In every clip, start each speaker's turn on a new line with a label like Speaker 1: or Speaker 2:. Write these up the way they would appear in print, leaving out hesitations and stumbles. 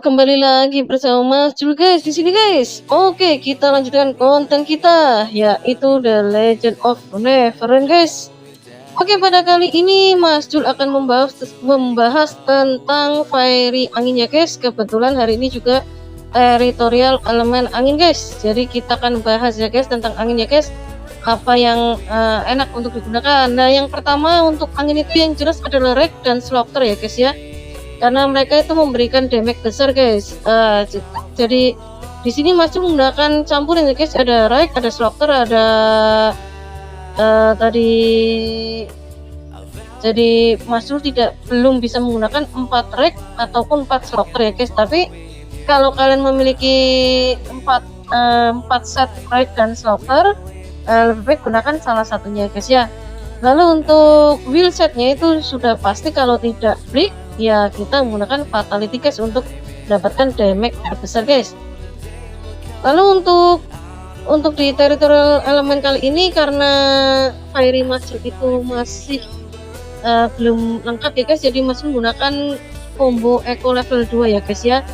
Speaker 1: kembali lagi bersama Mas Jul guys di sini guys. Oke, kita lanjutkan konten kita yaitu The Legend of Neverland guys. Oke, pada kali ini Mas Jul akan membahas tentang Fairy angin ya guys. Kebetulan hari ini juga territorial elemen angin guys. Jadi kita akan bahas ya guys tentang angin ya guys. Apa yang enak untuk digunakan. Nah, yang pertama untuk angin itu yang jelas adalah Rake dan Slaughter ya guys ya. Karena mereka itu memberikan damage besar guys. Jadi di sini masih menggunakan campuran ya guys. Ada Rake, ada Slaughter, ada tadi. Jadi Mas Jul belum bisa menggunakan 4 Rake ataupun 4 Slaughter ya guys. Tapi kalau kalian memiliki 4 set Rake dan Slaughter, lebih baik gunakan salah satunya guys ya. Lalu untuk wheel setnya itu sudah pasti kalau tidak break ya kita menggunakan fatality guys untuk mendapatkan damage besar guys. Lalu untuk di territorial elemen kali ini karena Fairy Master itu masih belum lengkap ya guys, jadi masih menggunakan combo eco level 2 ya guys ya.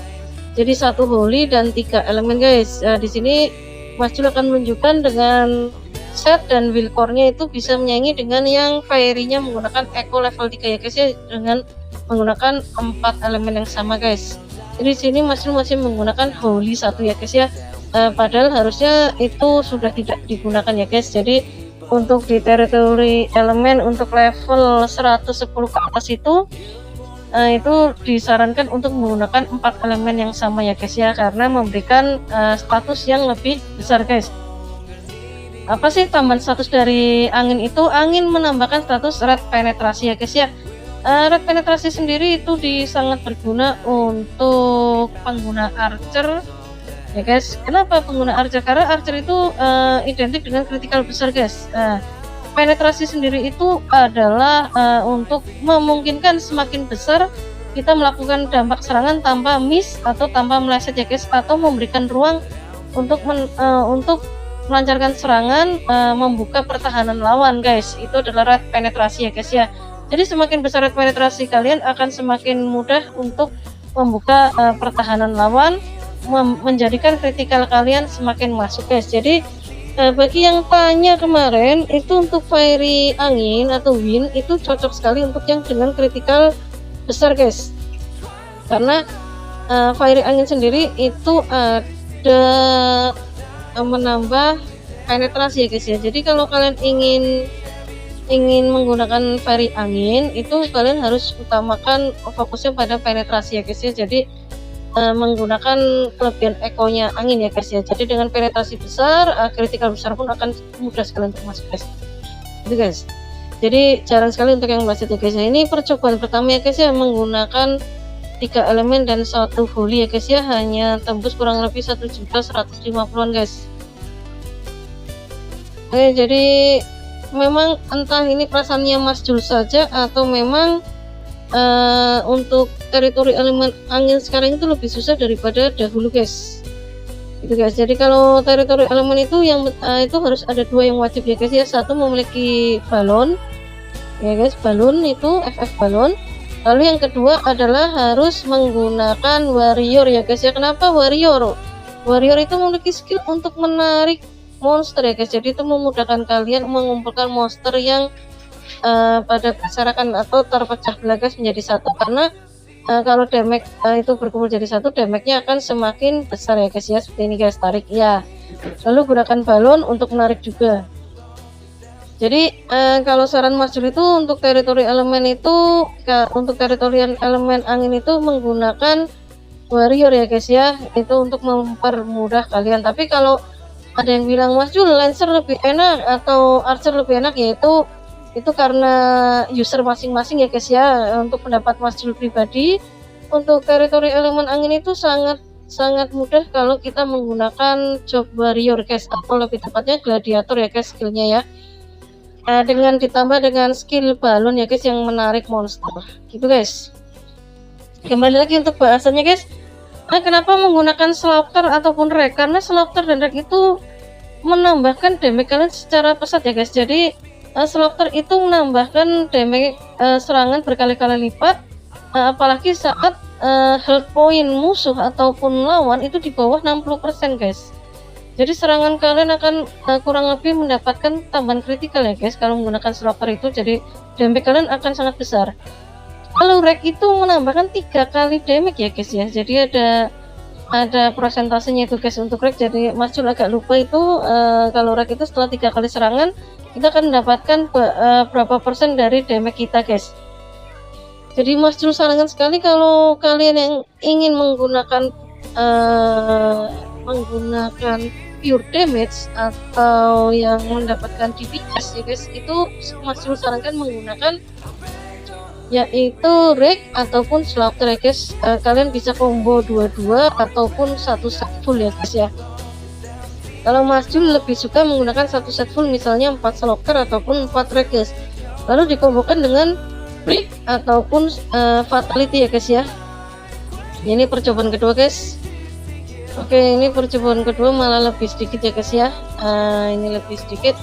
Speaker 1: Jadi 1 holy dan 3 elemen guys. Di sini Mas Jul akan menunjukkan dengan set dan wheel core-nya itu bisa menyaingi dengan yang Fairy-nya menggunakan eco level 3 ya guys ya, dengan menggunakan 4 elemen yang sama guys. Jadi sini masih menggunakan holy 1 ya guys ya. Padahal harusnya itu sudah tidak digunakan ya guys. Jadi untuk di territory elemen untuk level 110 ke atas itu disarankan untuk menggunakan 4 elemen yang sama ya guys ya, karena memberikan status yang lebih besar guys. Apa sih tambahan status dari angin itu? Angin menambahkan status red penetrasi ya guys ya. Red penetrasi sendiri itu sangat berguna untuk pengguna archer ya guys. Kenapa pengguna archer? Karena archer itu identik dengan critical besar guys. Penetrasi sendiri itu adalah untuk memungkinkan semakin besar kita melakukan dampak serangan tanpa miss atau tanpa meleset ya guys, atau memberikan ruang untuk melancarkan serangan, membuka pertahanan lawan guys. Itu adalah red penetrasi ya guys ya. Jadi semakin besar red penetrasi kalian akan semakin mudah untuk membuka pertahanan lawan, menjadikan kritikal kalian semakin masuk guys. Jadi bagi yang tanya kemarin itu untuk Fairy angin atau wind itu cocok sekali untuk yang dengan kritikal besar guys, karena Fairy angin sendiri itu ada menambah penetrasi ya guys ya. Jadi kalau kalian ingin menggunakan Fairy angin itu kalian harus utamakan fokusnya pada penetrasi ya guys ya. Jadi menggunakan kelebihan ekonya angin ya guys ya. Jadi dengan penetrasi besar, kritikal besar pun akan mudah sekali untuk masuk guys. Itu guys. Jadi jarang sekali untuk yang budget ya guys ya. Ini percobaan pertama ya guys ya, menggunakan 3 elemen dan 1 holy ya guys ya, hanya tembus kurang lebih 1.150-an guys. Oke, jadi memang entah ini perasaannya Mas Jul saja atau memang untuk teritori elemen angin sekarang itu lebih susah daripada dahulu guys. Itu guys. Jadi kalau teritori elemen itu yang itu harus ada 2 yang wajib ya guys ya. Satu memiliki balon ya guys, balon itu FF balon. Lalu yang kedua adalah harus menggunakan warrior ya guys ya. Kenapa warrior? Warrior itu memiliki skill untuk menarik monster ya guys. Jadi itu memudahkan kalian mengumpulkan monster yang pada berserakan atau terpecah belah guys menjadi satu, karena kalau damage itu berkumpul jadi satu, damage-nya akan semakin besar ya guys ya. Seperti ini guys, tarik ya. Lalu gunakan balon untuk menarik juga. Jadi kalau saran Mas Jul itu untuk teritori elemen itu, untuk teritori elemen angin itu menggunakan warrior ya guys ya. Itu untuk mempermudah kalian. Tapi kalau ada yang bilang Mas Jul lancer lebih enak atau archer lebih enak, yaitu itu karena user masing-masing ya guys ya. Untuk pendapat Mas Jul pribadi, untuk teritori elemen angin itu sangat mudah kalau kita menggunakan job warrior guys, atau lebih tepatnya gladiator ya guys skillnya ya. Dengan ditambah dengan skill balon ya guys yang menarik monster gitu guys. Kembali lagi untuk bahasannya guys. Kenapa menggunakan Slaughter ataupun Rake? Karena Slaughter dan Rake itu menambahkan damage kalian secara pesat ya guys. Jadi Slaughter itu menambahkan damage serangan berkali-kali lipat, apalagi saat health point musuh ataupun lawan itu di bawah 60% guys. Jadi serangan kalian akan kurang lebih mendapatkan tambahan kritikal ya guys kalau menggunakan Slaughter itu, jadi damage kalian akan sangat besar. Kalau Rek itu menambahkan 3 kali damage ya guys ya, jadi ada prosentasenya itu guys untuk Rek. Jadi Mas Jul agak lupa itu kalau Rek itu setelah 3 kali serangan kita akan mendapatkan berapa persen dari damage kita guys. Jadi Mas Jul sarankan sekali kalau kalian yang ingin menggunakan pure damage atau yang mendapatkan DPS ya guys, itu Mas Jul sarankan menggunakan yaitu Rek ataupun Slaughter ya guys. Kalian bisa combo 22 ataupun satu set full ya guys ya. Kalau Mas Jul lebih suka menggunakan satu set full, misalnya 4 Slaughter ataupun 4 Rek guys, lalu dikombokan dengan Rek ataupun Fatality ya guys ya. Ini percobaan kedua guys. Oke, ini percobaan kedua malah lebih sedikit ya guys ya. Ini lebih sedikit.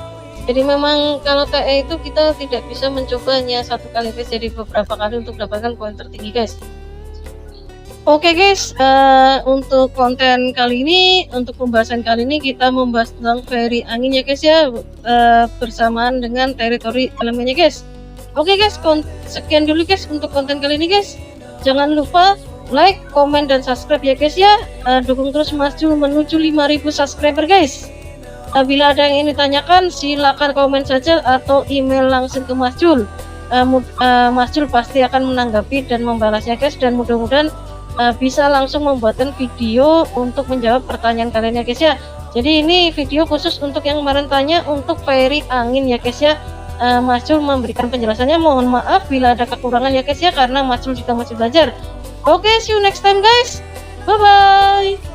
Speaker 1: Jadi memang kalau TE itu kita tidak bisa mencobanya satu kali guys, jadi beberapa kali untuk dapatkan poin tertinggi guys. Oke guys, untuk konten kali ini, untuk pembahasan kali ini kita membahas tentang Fairy Angin ya guys ya, bersamaan dengan teritori elemennya guys. Oke guys, sekian dulu guys untuk konten kali ini guys. Jangan lupa like, komen, dan subscribe ya guys ya. Dukung terus Mas Jul menuju 5000 subscriber guys. Bila ada yang ingin ditanyakan, silakan komen saja atau email langsung ke Mas Jul. Mas Jul pasti akan menanggapi dan membalasnya guys, dan mudah-mudahan bisa langsung membuatkan video untuk menjawab pertanyaan kalian ya guys ya. Jadi ini video khusus untuk yang kemarin tanya untuk Fairy Angin ya guys ya. Mas Jul memberikan penjelasannya, mohon maaf bila ada kekurangan ya guys ya, karena Mas Jul juga masih belajar. Oke, see you next time guys. Bye bye.